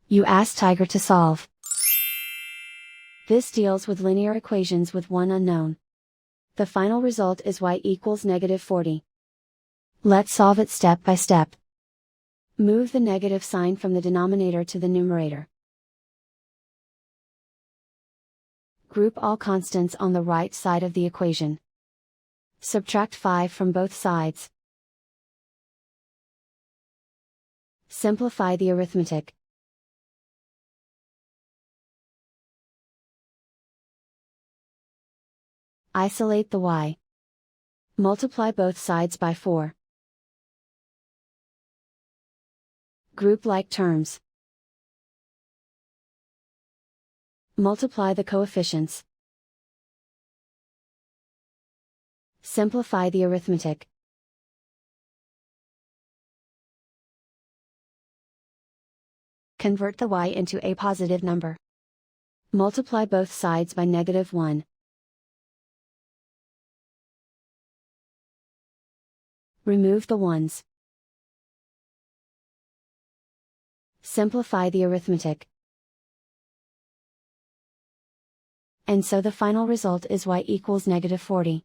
You ask Tiger to solve. This deals with linear equations with one unknown. The final result is y equals -40. Let's solve it step by step. Move the negative sign from the denominator to the numerator. Group all constants on the right side of the equation. Subtract 5 from both sides. Simplify the arithmetic. Isolate the y. Multiply both sides by 4. Group like terms. Multiply the coefficients. Simplify the arithmetic. Convert the y into a positive number. Multiply both sides by -1. Remove the ones. Simplify the arithmetic. And so the final result is y equals -40.